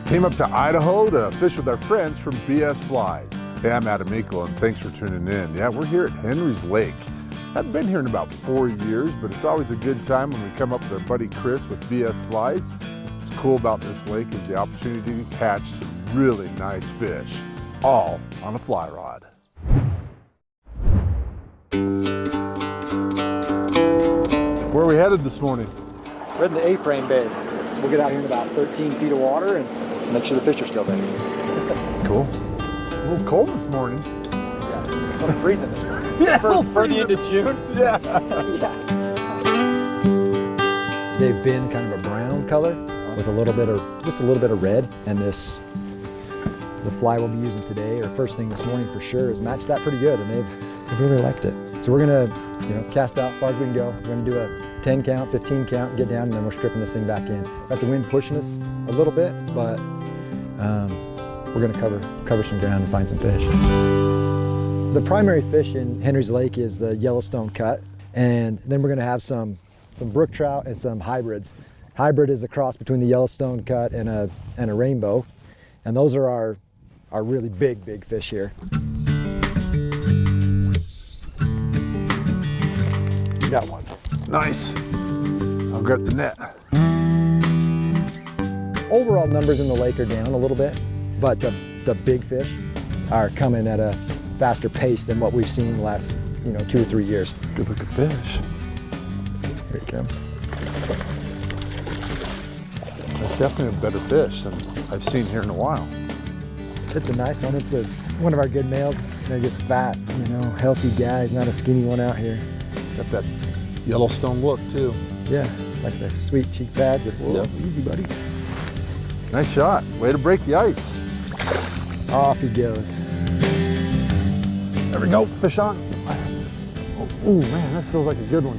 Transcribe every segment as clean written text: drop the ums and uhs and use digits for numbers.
Came up to Idaho to fish with our friends from BS Flies. Hey, I'm Adam Meikle, and thanks for tuning in. Yeah, we're here at Henry's Lake. I've been here in about 4 years, but it's always a good time when we come up with our buddy Chris with BS Flies. What's cool about this lake is the opportunity to catch some really nice fish, all on a fly rod. Where are we headed this morning? We're in the A-frame bed. We'll get out here in about 13 feet of water and make sure the fish are still there. Cool. A little cold this morning. Yeah, a little freezing this morning. Yeah, for the end of June. Yeah. Yeah. They've been kind of a brown color with a little bit of, just a little bit of red. And the fly we'll be using today, or first thing this morning for sure, has matched that pretty good, and they've really liked it. So we're gonna, cast out as far as we can go. We're gonna do a 10 count, 15 count, get down, and then we're stripping this thing back in. Got the wind pushing us a little bit, but we're gonna cover some ground and find some fish. The primary fish in Henry's Lake is the Yellowstone cut, and then we're gonna have some brook trout and some hybrids. Hybrid is a cross between the Yellowstone cut and a rainbow, and those are our really big fish here. Got one. Nice. I'll grab the net. Overall numbers in the lake are down a little bit, but the big fish are coming at a faster pace than what we've seen the last 2 or 3 years. Good looking fish. Here it comes. That's definitely a better fish than I've seen here in a while. It's a nice one. It's one of our good males. He gets fat, healthy guy. He's not a skinny one out here. Got that Yellowstone look too. Yeah, like the sweet cheek pads. Whoa, yep. Easy, buddy. Nice shot. Way to break the ice. Off he goes. There we go. Fish on. Oh man, this feels like a good one.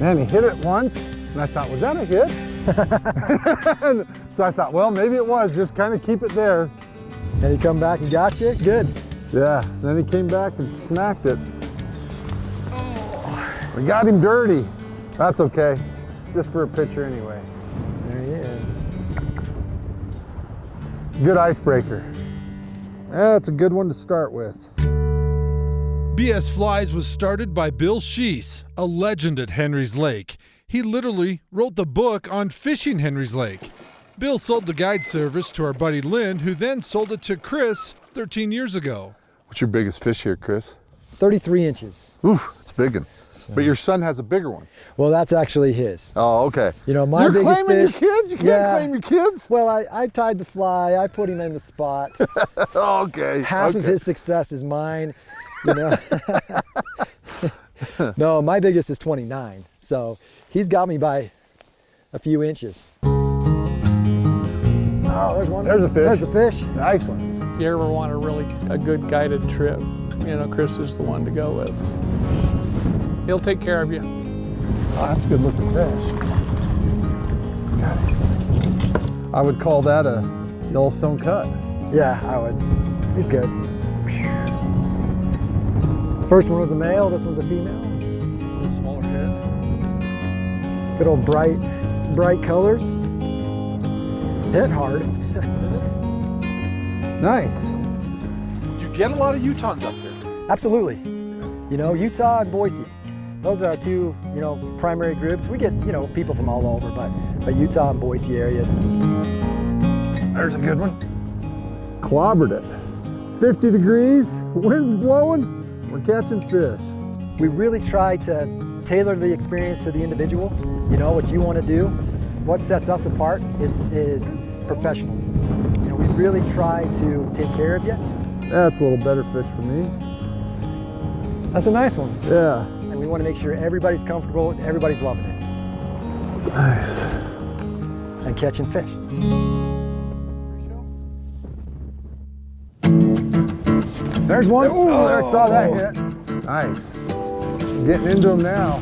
Man, he hit it once, and I thought, was that a hit? So I thought, well, maybe it was. Just kind of keep it there. And he come back and got you? Good. Yeah, then he came back and smacked it. We got him dirty. That's okay. Just for a picture anyway. There he is. Good icebreaker. That's a good one to start with. BS Flies was started by Bill Sheese, a legend at Henry's Lake. He literally wrote the book on fishing Henry's Lake. Bill sold the guide service to our buddy Lynn, who then sold it to Chris 13 years ago. What's your biggest fish here, Chris? 33 inches. Ooh, it's a big one. But your son has a bigger one. Well, that's actually his. Oh, okay. My biggest claiming fish. Your kids? You can't claim your kids? Well, I tied the fly. I put him in the spot. Okay. Half of his success is mine. No, my biggest is 29. So he's got me by a few inches. Oh, there's one. There's a fish. There's a fish. Nice one. If you ever want a good guided trip, Chris is the one to go with. He'll take care of you. Oh, that's a good looking fish. Got it. I would call that a Yellowstone cut. Yeah, I would. He's good. First one was a male, this one's a female. A little smaller head. Good old bright colors. Hit hard. Nice. You get a lot of Utahns up here. Absolutely. Utah and Boise. Those are our two, primary groups. We get, people from all over, but Utah and Boise areas. There's a good one. Clobbered it. 50 degrees, wind's blowing, we're catching fish. We really try to tailor the experience to the individual. What you want to do. What sets us apart is professionalism. We really try to take care of you. That's a little better fish for me. That's a nice one. Yeah. And we want to make sure everybody's comfortable and everybody's loving it. Nice. And catching fish. There's one. Oh, there, I saw that hit. Nice. Getting into them now.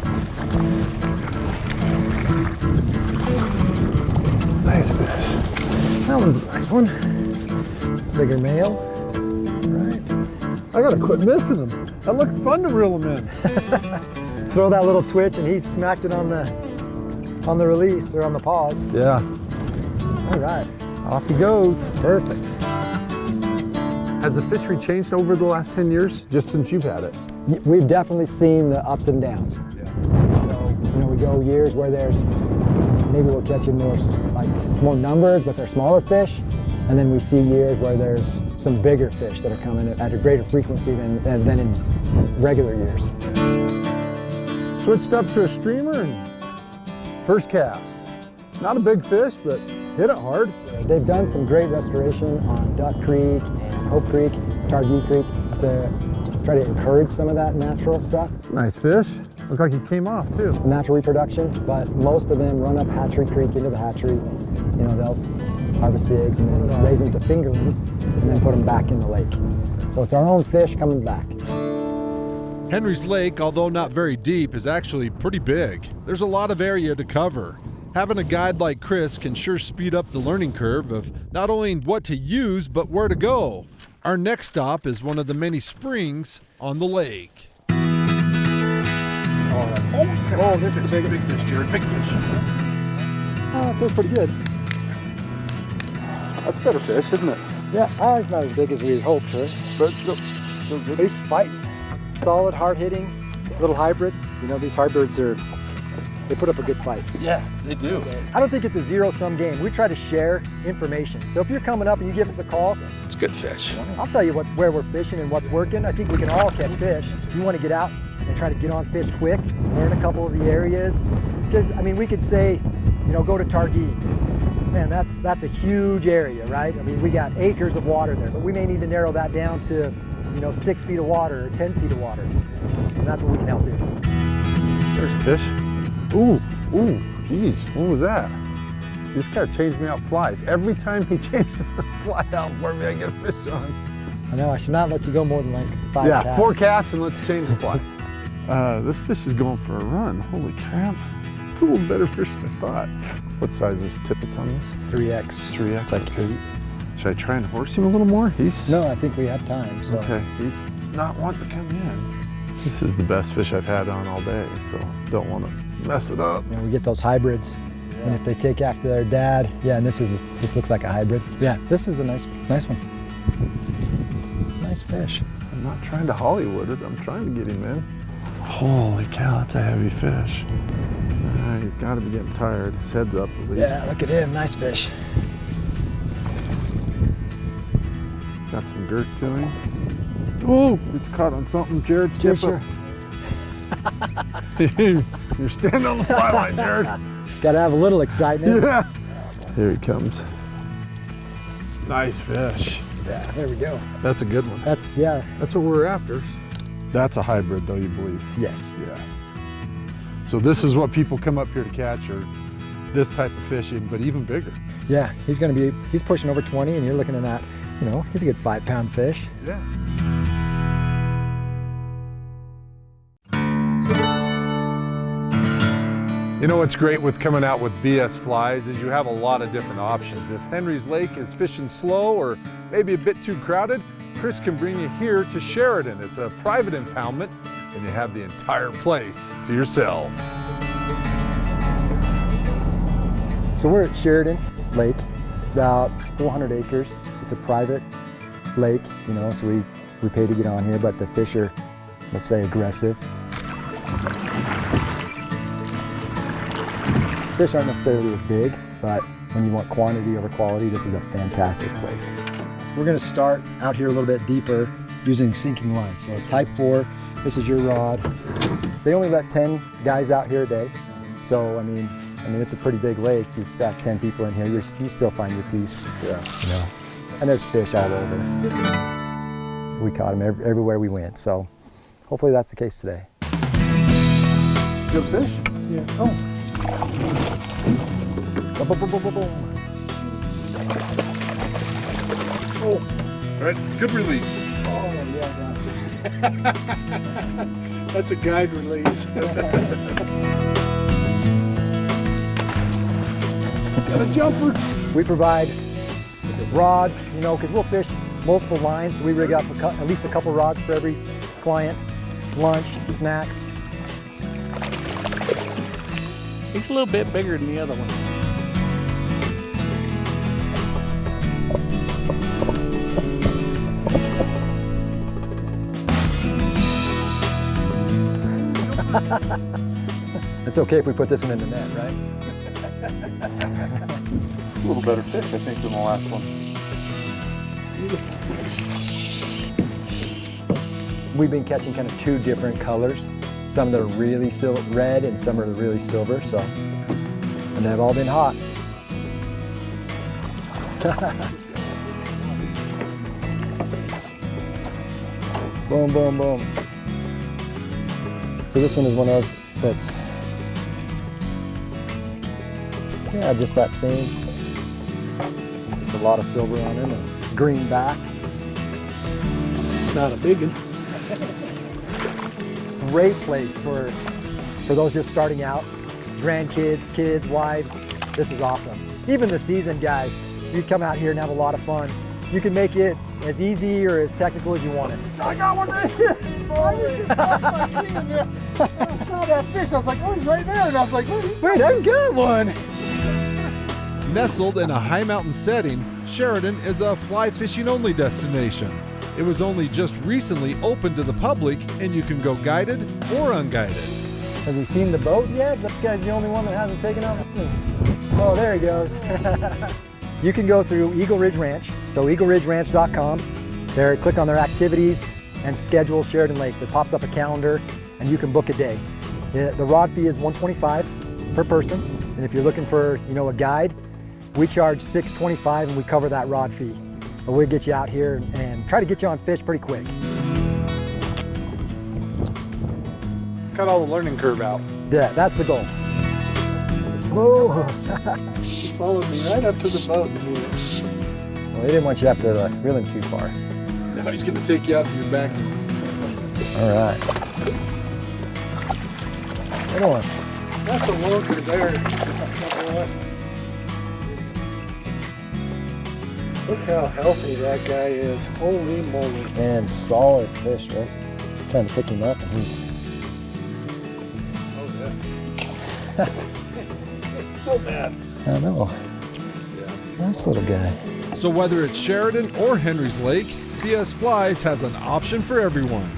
Nice fish. That one's a nice one. Bigger male. Right. I gotta quit missing them. That looks fun to reel them in. Throw that little twitch and he smacked it on the release or on the pause. Yeah. All right. Off he goes. Perfect. Has the fishery changed over the last 10 years, just since you've had it? We've definitely seen the ups and downs. Yeah. So, we go years where there's, maybe we're catching more numbers, but they're smaller fish. And then we see years where there's some bigger fish that are coming at a greater frequency than in regular years. Switched up to a streamer and first cast. Not a big fish, but hit it hard. They've done some great restoration on Duck Creek and Hope Creek, Targhee Creek to try to encourage some of that natural stuff. Nice fish. Looked like he came off too. Natural reproduction, but most of them run up Hatchery Creek into the hatchery. They'll harvest the eggs and then raise them to fingerlings and then put them back in the lake. So it's our own fish coming back. Henry's Lake, although not very deep, is actually pretty big. There's a lot of area to cover. Having a guide like Chris can sure speed up the learning curve of not only what to use, but where to go. Our next stop is one of the many springs on the lake. Oh, this is a big fish, Jared. Big fish. Oh, it feels pretty good. That's better fish, isn't it? Yeah, it's not as big as we hoped, right? But still good. They fight. Solid, hard-hitting, little hybrid. These hybrids they put up a good fight. Yeah, they do. I don't think it's a zero-sum game. We try to share information. So if you're coming up and you give us a call, It's good fish. I'll tell you where we're fishing and what's working. I think we can all catch fish. If you want to get out and try to get on fish quick, learn a couple of the areas. Because, we could say, go to Targhee. Man, that's a huge area, right? We got acres of water there, but we may need to narrow that down to, 6 feet of water or 10 feet of water. And that's what we can help do. There's a fish. Ooh, geez, what was that? This guy changed me out flies. Every time he changes a fly out for me, I get a fish on. I know, I should not let you go more than 5 Yeah, casts. 4 casts and let's change the fly. This fish is going for a run. Holy crap. It's a little better fish than I thought. What size is tippet on this? 3X. 3X. It's like 8. Should I try and horse him a little more? No, I think we have time. So. Okay, he's not wanting to come in. This is the best fish I've had on all day, so don't want to mess it up. We get those hybrids, and if they take after their dad, yeah, and this looks like a hybrid. Yeah, this is a nice one. Nice fish. I'm not trying to Hollywood it, I'm trying to get him in. Holy cow, that's a heavy fish. He's got to be getting tired. His head's up at least. Yeah, look at him, nice fish. Got some girth to him. Oh, it's caught on something, Jared. Sure, sure. You're standing on the fly line, Jared. Got to have a little excitement. Yeah. Here he comes. Nice fish. Yeah, there we go. That's a good one. That's what we're after. That's a hybrid, though, you believe? Yes. Yeah. So this is what people come up here to catch, or this type of fishing, but even bigger. Yeah, he's pushing over 20, and you're looking at that. He's a good 5-pound fish. Yeah. What's great with coming out with BS Flies is you have a lot of different options. If Henry's Lake is fishing slow or maybe a bit too crowded, Chris can bring you here to Sheridan. It's a private impoundment and you have the entire place to yourself. So we're at Sheridan Lake. It's about 400 acres. It's a private lake, so we pay to get on here, but the fish are, let's say, aggressive. Fish aren't necessarily as big, but when you want quantity over quality, this is a fantastic place. So we're gonna start out here a little bit deeper using sinking lines. So type 4, this is your rod. They only let 10 guys out here a day. So, I mean, it's a pretty big lake. You stack 10 people in here, you still find your piece. Yeah. And there's fish all over. We caught them everywhere we went, so hopefully that's the case today. Good fish? Yeah. Oh. Oh, all right, good release. Oh, yeah. That's a guide release. Got a jumper. We provide rods, because we'll fish multiple lines, so we rig up at least a couple rods for every client, lunch, snacks. He's a little bit bigger than the other one. It's okay if we put this one in the net, right? A little better fish, I think, than the last one. We've been catching kind of two different colors. Some that are really red and some are really silver, so, and they've all been hot. Boom, boom, boom. So this one is one of those that's, yeah, just that same. Just a lot of silver on him and green back. Not a big one. Great place for those just starting out, grandkids, kids, wives. This is awesome. Even the seasoned guy, you come out here and have a lot of fun. You can make it as easy or as technical as you want it. I got one right here. I saw that fish. I was like, oh, he's right there. And I was like, wait, I've got one. Nestled in a high mountain setting, Sheridan is a fly fishing only destination. It was only just recently opened to the public, and you can go guided or unguided. Has he seen the boat yet? This guy's the only one that hasn't taken off. Oh, there he goes. You can go through Eagle Ridge Ranch, so eagleridgeranch.com. There, click on their activities and schedule Sheridan Lake. That pops up a calendar, and you can book a day. The rod fee is $125 per person, and if you're looking for, a guide, we charge $625, and we cover that rod fee. But we'll get you out here and try to get you on fish pretty quick. Cut all the learning curve out. Yeah, that's the goal. Whoa. He followed me right up to the boat. Well, he didn't want you to have to reel him too far. Now he's going to take you out to your back. All right. Good one. That's a loader there. Look how healthy that guy is. Holy moly. And solid fish, right? Trying to pick him up, and he's... Oh, yeah. So bad. I know. Nice little guy. So whether it's Sheridan or Henry's Lake, BS Flies has an option for everyone.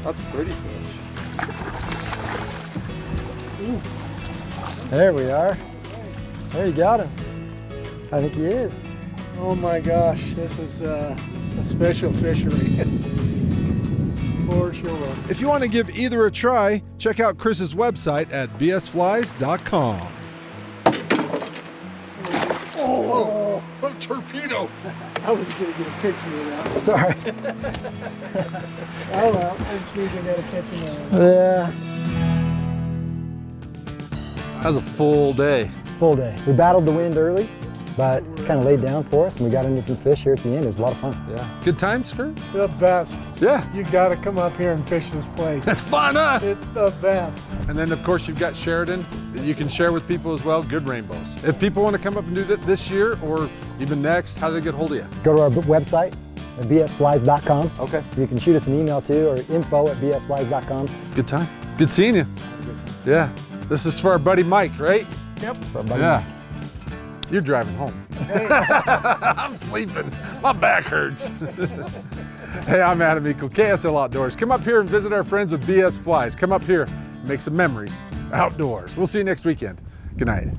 That's a pretty fish. There we are. There, you got him. I think he is. Oh my gosh, this is a special fishery. For sure. If you want to give either a try, check out Chris's website at bsflies.com. Oh, a torpedo. I was going to get a picture of that. Sorry. Oh well, I just means I got to catch him now. Yeah. That was a full day. Full day. We battled the wind early, but it kind of laid down for us, and we got into some fish here at the end. It was a lot of fun. Yeah. Good times, Kurt? The best. Yeah. You got to come up here and fish this place. That's fun, huh? It's the best. And then, of course, you've got Sheridan that you can share with people as well. Good rainbows. If people want to come up and do that this year or even next, how do they get hold of you? Go to our website at bsflies.com. Okay. You can shoot us an email too, or info@bsflies.com. Good time. Good seeing you. Yeah. This is for our buddy Mike, right? Yep. For our buddies. Yeah. You're driving home. I'm sleeping. My back hurts. Hey, I'm Adam Eagle, KSL Outdoors. Come up here and visit our friends with BS Flies. Come up here, make some memories outdoors. We'll see you next weekend. Good night.